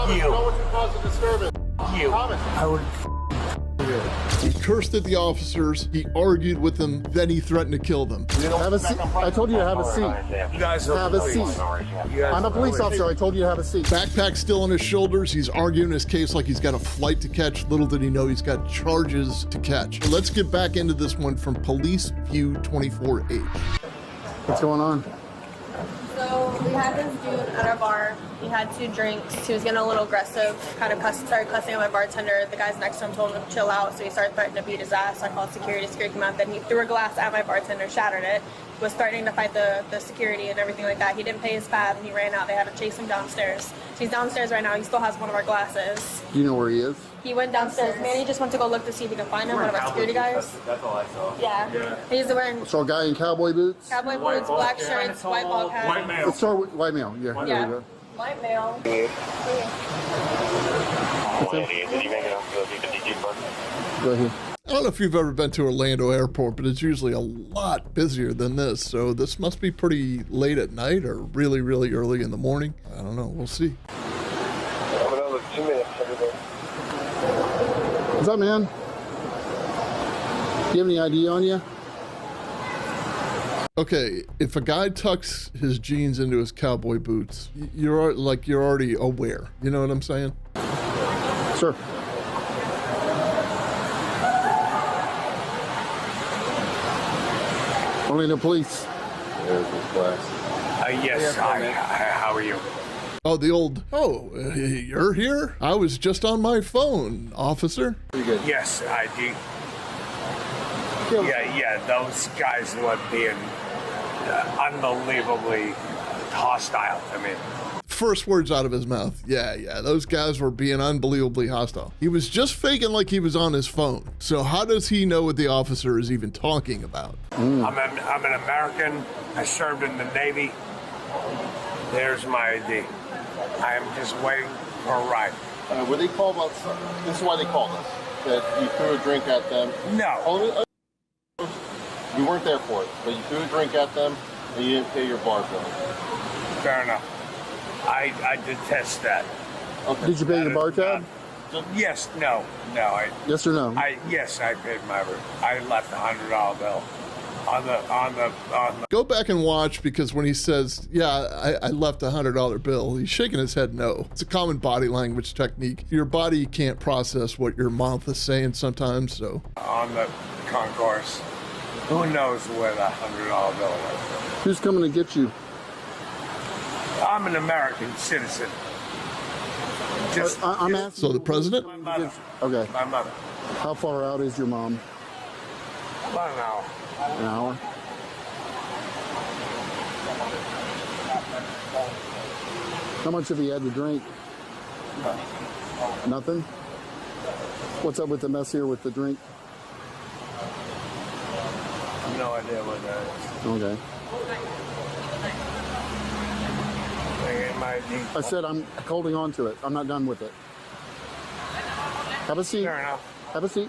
Thomas, You. you know what you caused a disturbance. You. Thomas. I would He cursed at the officers, he argued with them, then he threatened to kill them. Have a seat. I told you to have a seat. You guys are Have a police. seat. You guys I'm a are police officer. I told you to have a seat. Backpack still on his shoulders, he's arguing his case like he's got a flight to catch. Little did he know he's got charges to catch. Let's get back into this one from Police View 24H. What's going on? So we had this dude at our bar. He had 2 drinks. He was getting a little aggressive, kind of started cussing at my bartender. The guys next to him told him to chill out, so he started threatening to beat his ass. I called security. Security came out. Then he threw a glass at my bartender, shattered it. Was threatening to fight the security and everything like that. He didn't pay his tab and he ran out. They had to chase him downstairs. So he's downstairs right now. He still has one of our glasses. Do you know where he is? He went downstairs. Manny just went to go look to see if he can find him. One of our security guys. That's all I saw. Yeah. He's wearing So a guy in cowboy boots? cowboy boots, black shirts, white ball cap. White male. Let's start with white male. Yeah, there Yeah. we go. White male. Go ahead. I don't know if you've ever been to Orlando Airport, but it's usually a lot busier than this. So this must be pretty late at night or really, really early in the morning. I don't know. We'll see. Another 2 minutes, everybody. What's up, man? Do you have any ID on you? Okay, if a guy tucks his jeans into his cowboy boots, you're already aware. You know what I'm saying? Sir. Orlando Police. There's this class. Yes, hi. How are you? Oh, the old, you're here? I was just on my phone, officer. Pretty good. Yes, I do. Yeah, those guys were being unbelievably hostile to me. First words out of his mouth. Yeah, those guys were being unbelievably hostile. He was just faking like he was on his phone. So how does he know what the officer is even talking about? I'm an American. I served in the Navy. There's my ID. I am just waiting for a ride. Were they called about? This is why they called us. That you threw a drink at them. No. We weren't there for it, but you threw a drink at them and you didn't pay your bar bill. Fair enough. I detest that. Okay. Did you pay your bar tab? Yes, no. Yes or no? Yes, I paid my. I left $100 bill on the. Go back and watch, because when he says, I left a $100 bill, he's shaking his head no. It's a common body language technique. Your body can't process what your mouth is saying sometimes, so. On the concourse. Who knows where the $100 bill was? Who's coming to get you? I'm an American citizen. I'm asking. So the president? My mother. Okay. My mother. How far out is your mom? About an hour. An hour? How much have you had to drink? Nothing? What's up with the mess here with the drink? No idea what that is. Okay. I said I'm holding on to it. I'm not done with it. Have a seat. Fair enough. Have a seat.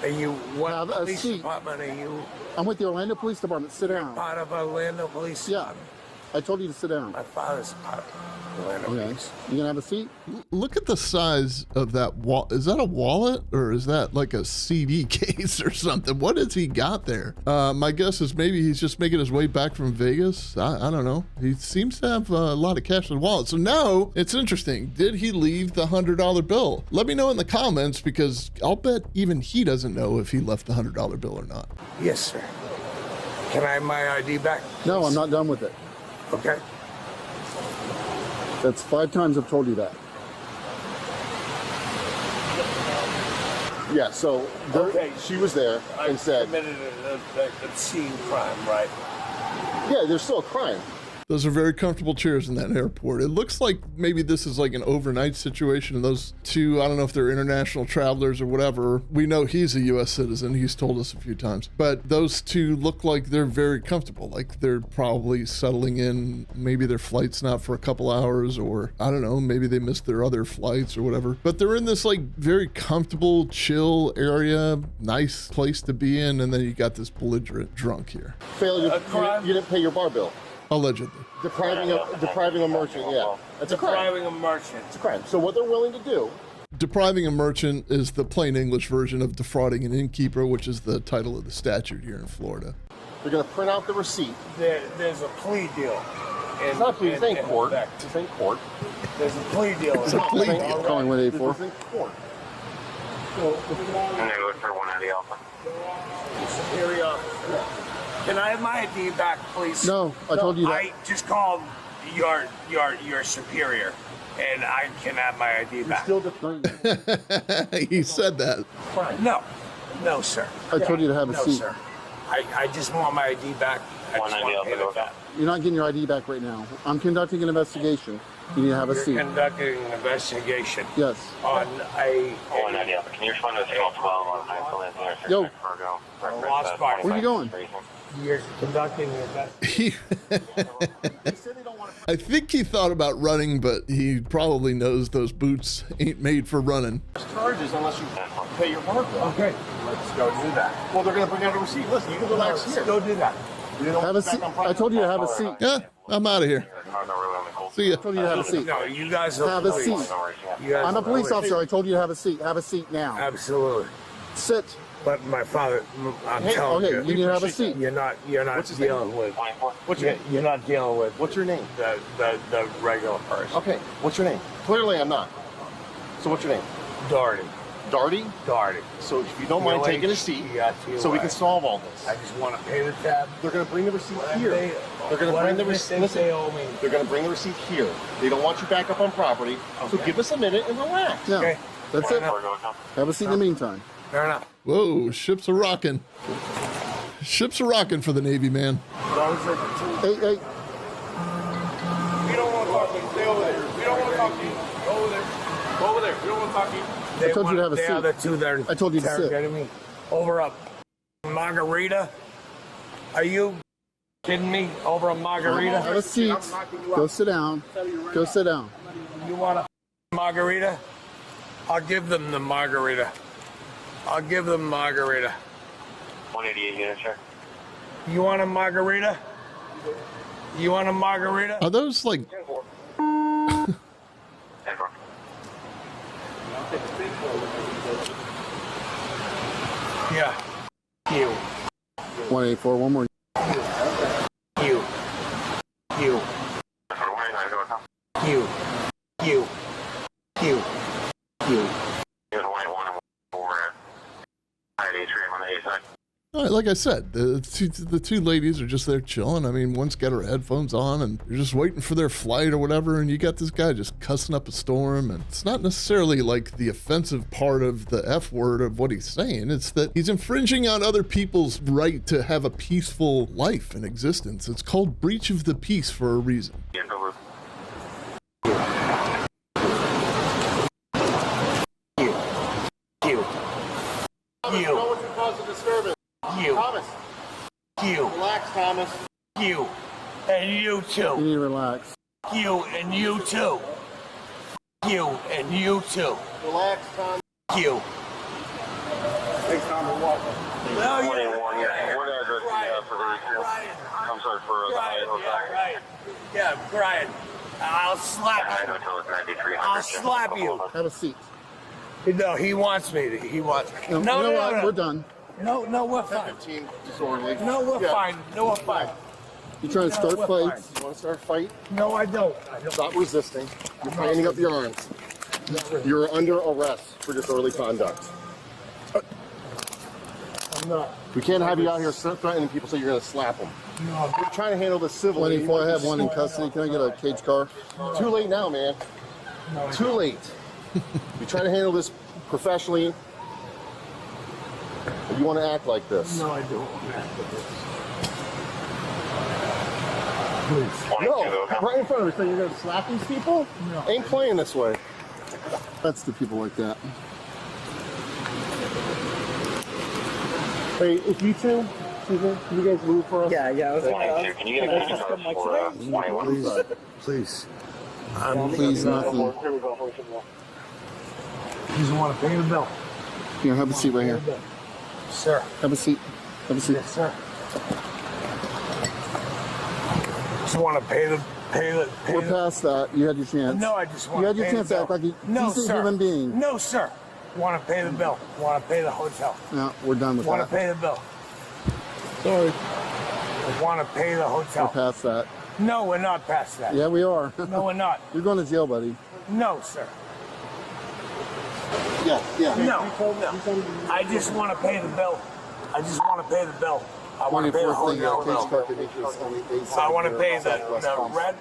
Are you what Have a police seat. department are you? I'm with the Orlando Police Department. Sit down. Part of Orlando Police Yeah. Department? I told you to sit down. My father's part of Orlando Okay. Police. You gonna have a seat? Look at the size of that wall. Is that a wallet or is that like a CD case or something? What has he got there? My guess is maybe he's just making his way back from Vegas. I don't know. He seems to have a lot of cash in the wallet. So now it's interesting. Did he leave the $100 bill? Let me know in the comments, because I'll bet even he doesn't know if he left the $100 bill or not. Yes, sir. Can I have my ID back? No, I'm not done with it. Okay. That's 5 times I've told you that. Yeah. So Okay. she was there and said, Committed a obscene crime, right? "Yeah, there's still a crime." Those are very comfortable chairs in that airport. It looks like maybe this is like an overnight situation. And those two, I don't know if they're international travelers or whatever. We know he's a U.S. citizen. He's told us a few times. But those two look like they're very comfortable. Like they're probably settling in. Maybe their flight's not for a couple hours, or I don't know, maybe they missed their other flights or whatever. But they're in this like very comfortable, chill area, nice place to be in. And then you got this belligerent drunk here. Failure. A crime? You didn't pay your bar bill. Allegedly. Depriving a merchant, yeah. That's a crime. Depriving a merchant. It's a crime. So what they're willing to do, Depriving a merchant is the plain English version of defrauding an innkeeper, which is the title of the statute here in Florida. they're going to print out the receipt. There's a plea deal. It's not plea, this ain't court. This ain't court. There's a plea deal. It's a plea deal. Calling 184. This isn't court. And they look for one at the alpha. Superior officer. Can I have my ID back, please? No, I told you that. I just called your superior, and I can have my ID back. Still He said that. No, sir. I told you to have a no, seat. Sir. I just want my ID back. I just want to pay it back. You're not getting your ID back right now. I'm conducting an investigation. You need to have a You're seat. conducting an investigation Yes. on a Can you respond to the signal 12 on high Yo. a lost body. Where are you going? You're conducting an investigation. I think he thought about running, but he probably knows those boots ain't made for running. charges unless you pay your bar bill. Okay, let's go do that. Well, they're going to bring out a receipt. Listen, you can relax Let's here. go do that. You don't Have a seat. I told you to have a seat. Yeah, I'm out of here. See ya. I told you to have a seat. No, you guys are Have a police. seat. You guys I'm a are police officer. I told you to have a seat. Have a seat now. Absolutely. Sit. But my father, I'm telling Okay, you, you need to have a seat. you're not dealing with. What's your name? You're not dealing with What's your name? the regular person. Okay, what's your name? Clearly, I'm not. So what's your name? Doherty. Darty? Doherty. So if you don't mind taking a seat, so we can solve all this. I just want to pay the tab. They're going to bring the receipt here. They- They're going to what bring the do they receipt. think they owe me? They're going to bring the receipt here. They don't want you back up on property. So Okay. give us a minute and relax. No. Okay. That's it. Have a seat in the meantime. Fair enough. Whoa, ships are rocking. Ships are rocking for the Navy, man. Hey, hey. We don't want to talk to you. Stay over there. We don't want to talk to you. Go over there. Go over there. We don't want to talk to you. I told you to have a They are seat. the two that are I told you to sit. interrogating me over a margarita. Are you kidding me? Over a Have margarita? a seat. Go sit down. Go sit down. You want a margarita? I'll give them the margarita. I'll give them margarita. 188 units, sir. You want a margarita? You want a margarita? Are those like, Yeah. You. 184. One more. You. You. You. You. You. You. all right, like I said, the two ladies are just there chilling. I mean, one's got her headphones on and they're just waiting for their flight or whatever. And you got this guy just cussing up a storm. And it's not necessarily like the offensive part of the F word of what he's saying. It's that he's infringing on other people's right to have a peaceful life and existence. It's called breach of the peace for a reason. You. You. You know what you caused the disturbance. You. Thomas, You. relax, Thomas. You. And you You too. need to relax. You and you too. You and you too. Relax, Thomas. You. Thanks, Thomas. Walk. No, you. What address do you have for the I'm sorry for the Brian, yeah, Brian. Yeah, Brian. I'll slap you. I'll slap you. Have a seat. No, he wants me to. He wants me. No, No, you know no, what? no. We're done. No, we're fine. 15 disorderly. No, we're Yeah. fine. No, we're fine. You trying to start we're fights? You want to start a fight? No, I don't. Stop resisting. You're standing up your arms. You're under arrest for disorderly conduct. I'm not. We can't have you out here threatening people so you're going to slap them. No, We're trying to handle this civilly. 184. I have one in custody. Can I get a cage car? Too late now, man. Too late. You're trying to handle this professionally. You want to act like this. no, I don't. No, right in front of us. So you're going to slap these people? No. Ain't playing this way. That's the people like that. Hey, if you two, excuse me, can you guys move for us? Can you get a case card for 21? Please. Please, nothing. Here we go. You just want to pay the bill. Here, have a seat right here. Sir. Have a seat. Have a seat. Yes, sir. Just want to pay the. We're past that. You had your chance. No, I just want You to had your pay chance the to act bill. like a No, decent sir. human being. No, sir. Want to pay the bill. Want to pay the hotel. No, we're done with Want to that. pay the bill. Sorry. Want to pay the We're hotel. past that. No, we're not past that. Yeah, we are. No, we're not. You're going to jail, buddy. No, sir. Yeah, yeah. No. I just want to pay the bill. I just want to pay the bill. I want to pay the 24th thing, hotel Case bill. Park Demeanor is on the east I side want to there, pay the southwest Palm. rent.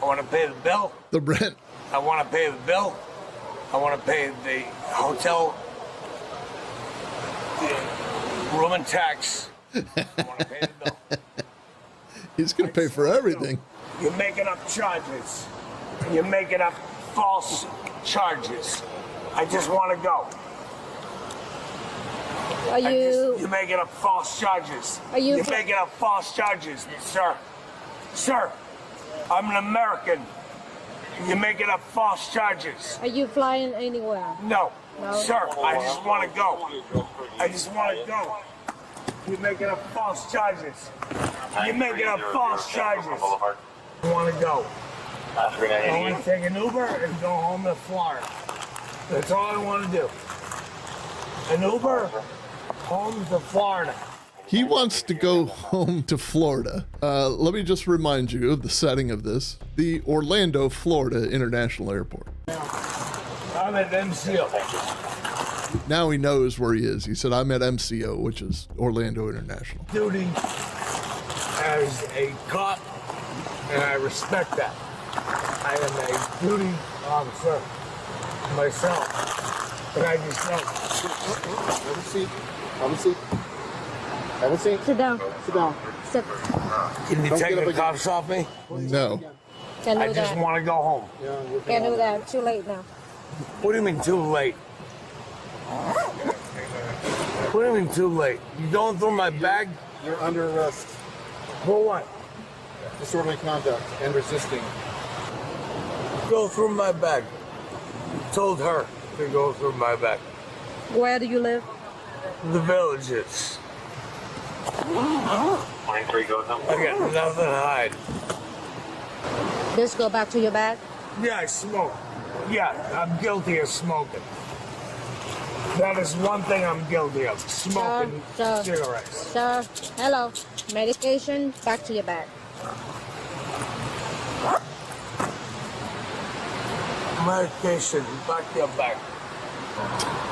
I want to pay the bill. The rent. I want to pay the bill. I want to pay the hotel, the room and tax. I want to pay the bill. He's going to pay for everything. You're making up charges. You're making up false charges. I just want to go. You're making up false charges. You're making up false charges, sir. Sir, I'm an American. You're making up false charges. Are you flying anywhere? No, No? sir, I just want to go. I just want to go. You're making up false charges. You're making up false charges. I want to go. I want to take an Uber and go home to Florida. That's all I want to do. An Uber home to Florida. He wants to go home to Florida. Let me just remind you of the setting of this. The Orlando, Florida International Airport. I'm at MCO. Now he knows where he is. He said, I'm at MCO, which is Orlando International. Duty as a cop, and I respect that. I am a duty officer myself, but I just don't. Have a seat. Have a seat. Have a seat. Sit down. Sit down. Sit. Can you Don't take get up the again. cuffs off me? No. Can't I do just that. want to go home. Can't do that. Too late now. What do you mean too late? What do you mean too late? You going through my bag? You're under arrest. For what? Disorderly conduct and resisting. Go through my bag. Told her to go through my bag. Where do you live? The Villages. 23 goes up. I got nothing to hide. Just go back to your bag. Yeah, I smoke. Yeah, I'm guilty of smoking. That is one thing I'm guilty of. Smoking Sir. cigarettes. Sir, hello. Medication, back to your bag. Medication, back your back.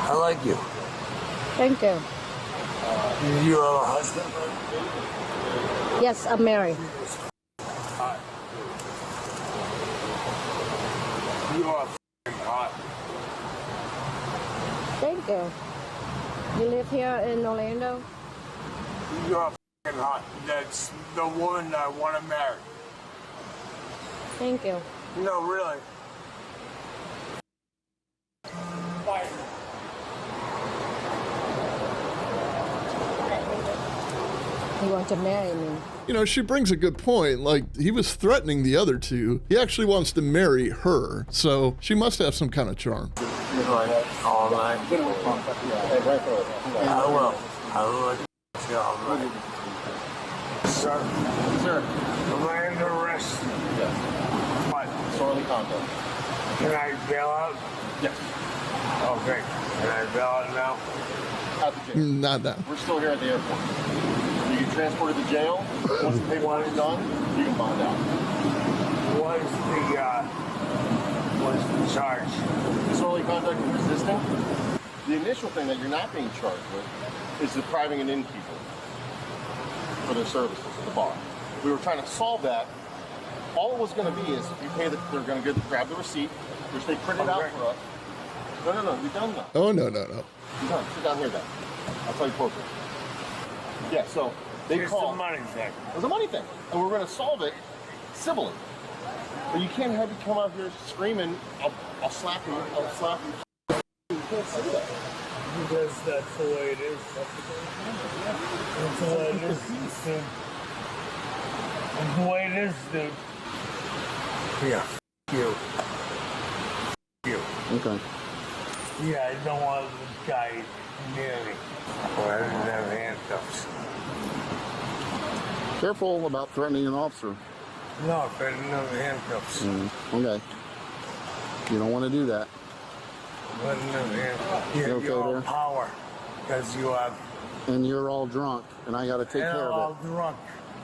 I like you. Thank you. You have a husband? Yes, I'm married. You are f***ing hot. Thank you. You live here in Orlando? You are f***ing hot. That's the woman I want to marry. Thank you. No, really. Bye. You want to marry me? You know, she brings a good point. Like, he was threatening the other two. He actually wants to marry her. So she must have some kind of charm. All night. I will. I will. Yeah, all right. Sir, Sir, am I under arrest? yes. What? Disorderly conduct. Can I bail out? Yes. Okay. Can I bail out now? At the jail. Not that. We're still here at the airport. You get transported to jail. Once the paperwork is done, you can bond out. What is the charge? Disorderly conduct and resisting. The initial thing that you're not being charged with is depriving an innkeeper for their services at the bar. We were trying to solve that. All it was going to be is you pay they're going to grab the receipt, which they printed out for us. No, you're done now. Oh, no. You're done. Sit down here then. I'll tell you closer. Yeah, so they It's called. the money thing. It was a money thing, and we're going to solve it civilly. But you can't have you come out here screaming, I'll slap you, I'll slap you. You can't say that. Because that's the way it is. That's the way it is, dude. That's the way it is, dude. Yeah, you. You. Okay. Yeah, I don't want this guy near me. Or I didn't have handcuffs. Careful about threatening an officer. No, better than the handcuffs. Okay. You don't want to do that. Better than the handcuffs. You okay You're all there? power, because you have. And you're all drunk, and I got to take And care I'm of all it. drunk.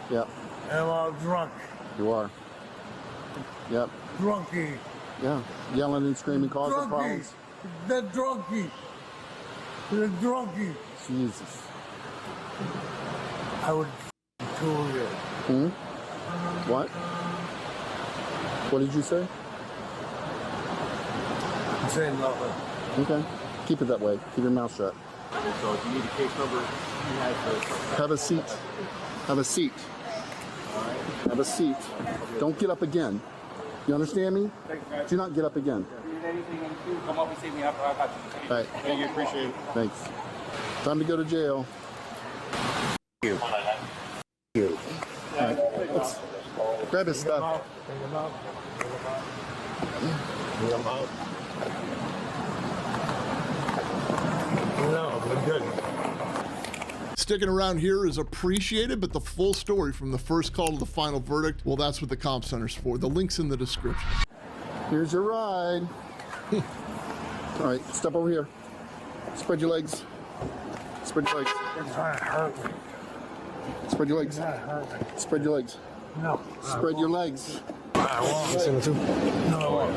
Yep, And I'm all drunk. you are. Yep, Drunky. yeah. Yelling and screaming causes Drunky. problems. The drunky. The drunky. Jesus. I would kill you. What? What did you say? I'm saying nothing. Okay. Keep it that way. Keep your mouth shut. So if you need a case number, you have Have a seat. Have a seat. Have a seat. Don't get up again. You understand me? Do not get up again. Come up and see me. I got you. All right. Thank you, appreciate it. Thanks. Time to go to jail. You. You. All right. Let's grab his stuff. Take him out. Take him out. No, we're good. Sticking around here is appreciated, but the full story from the first call to the final verdict, well, that's what the Comm Center's for. The link's in the description. Here's your ride. All right, step over here. Spread your legs. Spread your legs. It's trying to hurt me. Spread your legs. It's trying to hurt me. Spread your legs. No. Spread your legs. I won't. No, I won't.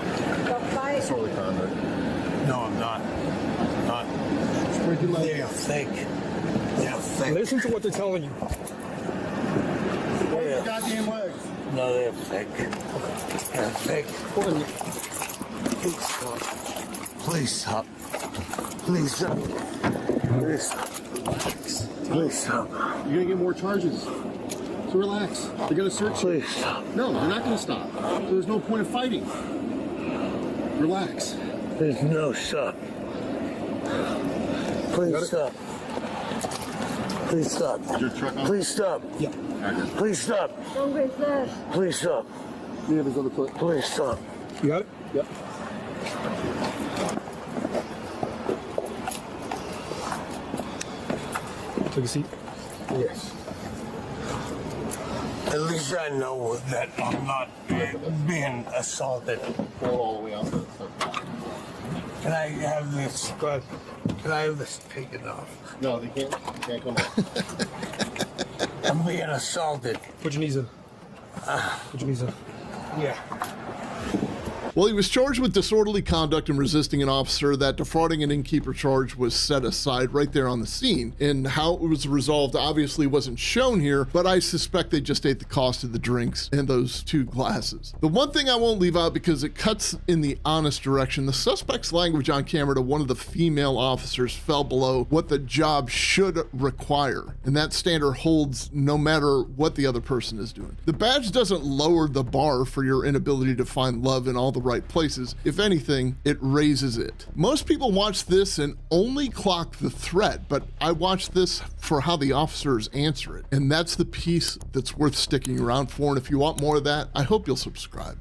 Disorderly conduct. No, I'm not. I'm not. Spread your legs. They're fake. They're fake. Listen to what they're telling you. Spread your goddamn legs. No, they're fake. They're fake. Please stop. Please stop. Please stop. Please stop. Please stop. You're gonna get more charges. So relax. They're gonna search you. Please stop. No, they're not gonna stop. So there's no point of fighting. Relax. There's no stop. Please stop. Please stop. Your truck on? Please stop. Yeah. Please stop. Don't resist. Please stop. You have his other foot. Please stop. You got it? Yep. Take a seat. Yes. At least I know that I'm not being assaulted. Pull it all the way out. Can I have this? Go ahead. Can I have this taken off? No, they can't. Can't come out. I'm being assaulted. Put your knees in. Put your knees in. Yeah. Well, he was charged with disorderly conduct and resisting an officer. That defrauding an innkeeper charge was set aside right there on the scene. And how it was resolved obviously wasn't shown here, but I suspect they just ate the cost of the drinks and those 2 glasses. The one thing I won't leave out because it cuts in the honest direction, the suspect's language on camera to one of the female officers fell below what the job should require. And that standard holds no matter what the other person is doing. The badge doesn't lower the bar for your inability to find love in all the right places. If anything, it raises it. Most people watch this and only clock the threat, but I watch this for how the officers answer it. And that's the piece that's worth sticking around for. And if you want more of that, I hope you'll subscribe.